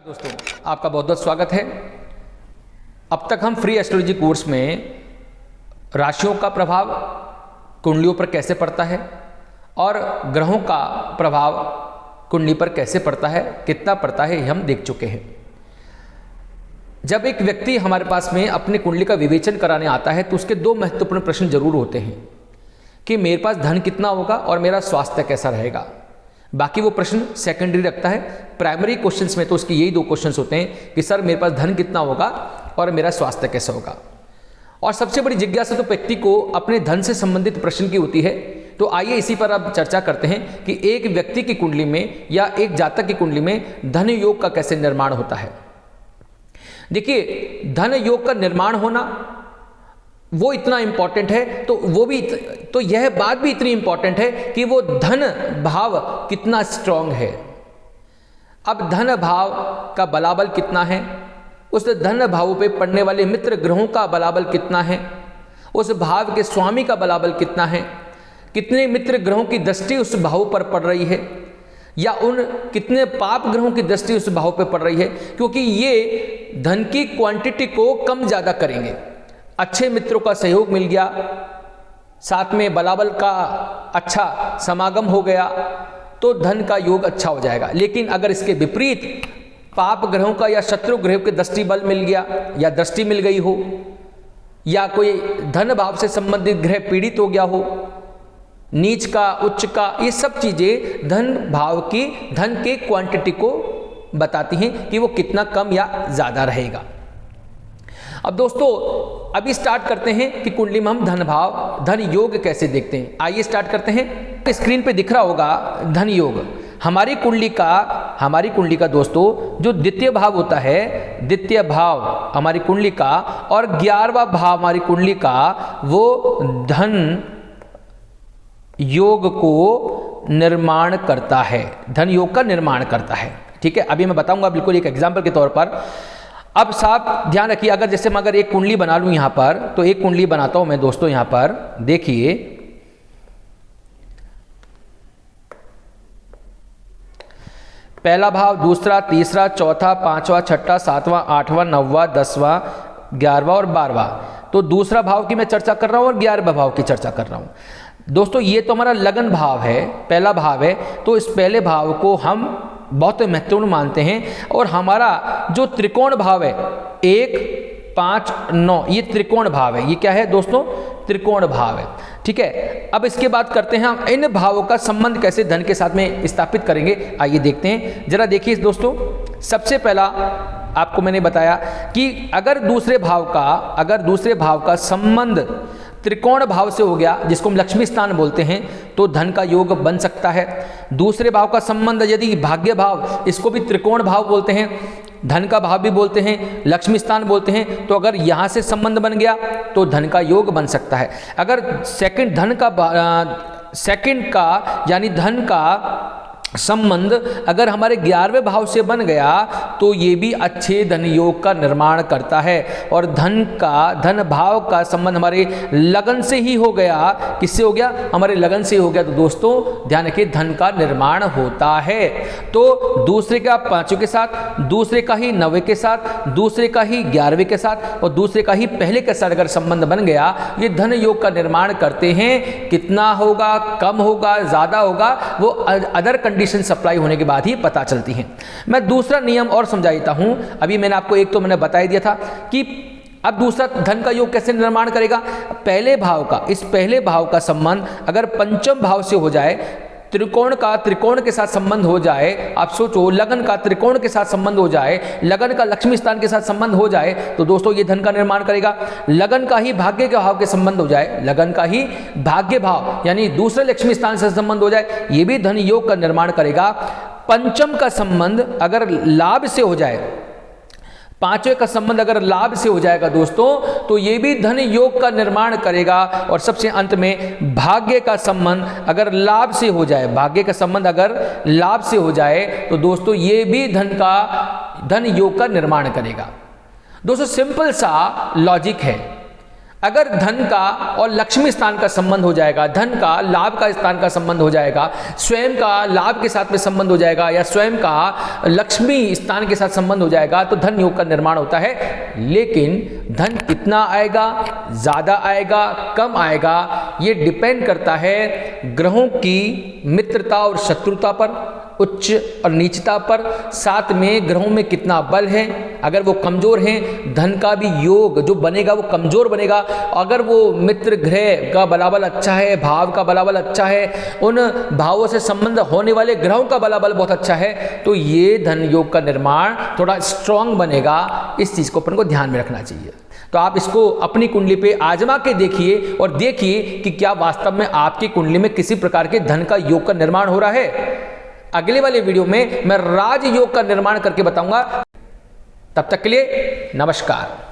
दोस्तों, आपका बहुत बहुत स्वागत है। अब तक हम फ्री एस्ट्रोलॉजी कोर्स में राशियों का प्रभाव कुंडलियों पर कैसे पड़ता है और ग्रहों का प्रभाव कुंडली पर कैसे पड़ता है, कितना पड़ता है, ये हम देख चुके हैं। जब एक व्यक्ति हमारे पास में अपनी कुंडली का विवेचन कराने आता है तो उसके दो महत्वपूर्ण प्रश्न जरूर होते हैं कि मेरे पास धन कितना होगा और मेरा स्वास्थ्य कैसा रहेगा। बाकी वो प्रश्न सेकेंडरी रखता है। प्राइमरी क्वेश्चंस में तो उसके यही दो क्वेश्चंस होते हैं कि सर मेरे पास धन कितना होगा और मेरा स्वास्थ्य कैसा होगा। और सबसे बड़ी जिज्ञासा तो व्यक्ति को अपने धन से संबंधित प्रश्न की होती है। तो आइए इसी पर अब चर्चा करते हैं कि एक व्यक्ति की कुंडली में या एक जातक की कुंडली में धन योग का कैसे निर्माण होता है। देखिए, धन योग का निर्माण होना वो इतना इंपॉर्टेंट है, तो यह बात भी इतनी इंपॉर्टेंट है कि वो धन भाव कितना स्ट्रांग है। अब धन भाव का बलाबल कितना है, उस धन भाव पे पड़ने वाले मित्र ग्रहों का बलाबल कितना है, उस भाव के स्वामी का बलाबल कितना है, कितने मित्र ग्रहों की दृष्टि उस भाव पर पड़ रही है या उन कितने पाप ग्रहों की दृष्टि उस भाव पर पड़ रही है, क्योंकि ये धन की क्वांटिटी को कम ज़्यादा करेंगे। अच्छे मित्रों का सहयोग मिल गया, साथ में बलाबल का अच्छा समागम हो गया तो धन का योग अच्छा हो जाएगा। लेकिन अगर इसके विपरीत पाप ग्रहों का या शत्रु ग्रहों के दृष्टि बल मिल गया या दृष्टि मिल गई हो या कोई धन भाव से संबंधित ग्रह पीड़ित हो गया हो, नीच का उच्च का, ये सब चीजें धन भाव की धन के क्वांटिटी को बताती हैं कि वो कितना कम या ज्यादा रहेगा। अब दोस्तों, अभी स्टार्ट करते हैं कि कुंडली में हम धन भाव धन योग कैसे देखते हैं। आइए स्टार्ट करते हैं। स्क्रीन पे दिख रहा होगा धन योग। हमारी कुंडली का दोस्तों जो द्वितीय भाव होता है, द्वितीय भाव हमारी कुंडली का और 11वां भाव हमारी कुंडली का, वो धन योग को निर्माण करता है, धन योग का निर्माण करता है। ठीक है, अभी मैं बताऊंगा बिल्कुल एक एग्जाम्पल के तौर पर। अब साफ ध्यान रखिए, जैसे मैं एक कुंडली बना लूं यहां पर, तो एक कुंडली बनाता हूं मैं दोस्तों। यहां पर देखिए, पहला भाव, दूसरा, तीसरा, चौथा, पांचवा, छठा, सातवां, आठवां, 9वां, 10वां, 11वां और 12वां। तो दूसरा भाव की मैं चर्चा कर रहा हूं और 11वें भाव की चर्चा कर रहा हूं। दोस्तों ये तो हमारा लगन भाव है, पहला भाव है, तो इस पहले भाव को हम बहुत महत्वपूर्ण मानते हैं। और हमारा जो त्रिकोण भाव है 1, 5, 9, ये त्रिकोण भाव है। ये क्या है दोस्तों? त्रिकोण भाव है। ठीक है, अब इसके बाद करते हैं हम इन भावों का संबंध कैसे धन के साथ में स्थापित करेंगे। आइए देखते हैं, जरा देखिए दोस्तों। सबसे पहला आपको मैंने बताया कि अगर दूसरे भाव का संबंध त्रिकोण भाव से हो गया, जिसको हम लक्ष्मी स्थान बोलते हैं, तो धन का योग बन सकता है। दूसरे भाव का संबंध यदि भाग्य भाव, इसको भी त्रिकोण भाव बोलते हैं, धन का भाव भी बोलते हैं, लक्ष्मी स्थान बोलते हैं, तो अगर यहाँ से संबंध बन गया तो धन का योग बन सकता है। अगर सेकंड का यानी धन का संबंध अगर हमारे 11वें भाव से बन गया तो ये भी अच्छे धन योग का निर्माण करता है। और धन भाव का संबंध हमारे लगन से ही हो गया। किससे हो गया? हमारे लगन से हो गया। तो दोस्तों ध्यान रखिए, धन का निर्माण होता है। तो दूसरे का 5वें के साथ, दूसरे का ही 9वें के साथ, दूसरे का ही 11वें के साथ और दूसरे का ही पहले के साथ अगर संबंध बन गया, ये धन योग का निर्माण करते हैं। कितना होगा, कम होगा, ज्यादा होगा, वो अदर कंडीशन सप्लाई होने के बाद ही पता चलती हैं। मैं दूसरा नियम और समझा देता हूं। अभी मैंने आपको एक तो मैंने बता दिया था कि अब दूसरा धन का योग कैसे निर्माण करेगा। इस पहले भाव का संबंध अगर पंचम भाव से हो जाए, त्रिकोण के साथ संबंध हो जाए, आप सोचो लगन का त्रिकोण के साथ संबंध हो जाए, लगन का लक्ष्मी स्थान के साथ संबंध हो जाए, तो दोस्तों ये धन का निर्माण करेगा। लगन का ही भाग्य के भाव के संबंध हो जाए, लगन का ही भाग्य भाव यानी दूसरे लक्ष्मी स्थान से संबंध हो जाए, ये भी धन योग का निर्माण करेगा। पंचम का संबंध अगर लाभ से हो जाए, 5वें का संबंध अगर लाभ से हो जाएगा दोस्तों, तो ये भी धन योग का निर्माण करेगा। और सबसे अंत में भाग्य का संबंध अगर लाभ से हो जाए, तो दोस्तों ये भी धन योग का निर्माण करेगा। दोस्तों सिंपल सा लॉजिक है। अगर धन का और लक्ष्मी स्थान का संबंध हो जाएगा, धन का लाभ का स्थान का संबंध हो जाएगा, स्वयं का लाभ के साथ में संबंध हो जाएगा या स्वयं का लक्ष्मी स्थान के साथ संबंध हो जाएगा तो धन योग का निर्माण होता है। लेकिन धन कितना आएगा, ज़्यादा आएगा, कम आएगा, ये डिपेंड करता है ग्रहों की मित्रता और शत्रुता पर, उच्च और नीचता पर, साथ में ग्रहों में कितना बल है। अगर वो कमज़ोर हैं, धन का भी योग जो बनेगा वो कमज़ोर बनेगा। अगर वो मित्र ग्रह का बलाबल अच्छा है, भाव का बलाबल अच्छा है, उन भावों से संबंध होने वाले ग्रहों का बलाबल बहुत अच्छा है, तो ये धन योग का निर्माण थोड़ा स्ट्रांग बनेगा। इस चीज़ को अपन को ध्यान में रखना चाहिए। तो आप इसको अपनी कुंडली पे आजमा के देखिए और देखिए कि क्या वास्तव में आपकी कुंडली में किसी प्रकार के धन का योग का निर्माण हो रहा है। अगले वाले वीडियो में मैं राजयोग का निर्माण करके बताऊंगा। तब तक के लिए नमस्कार।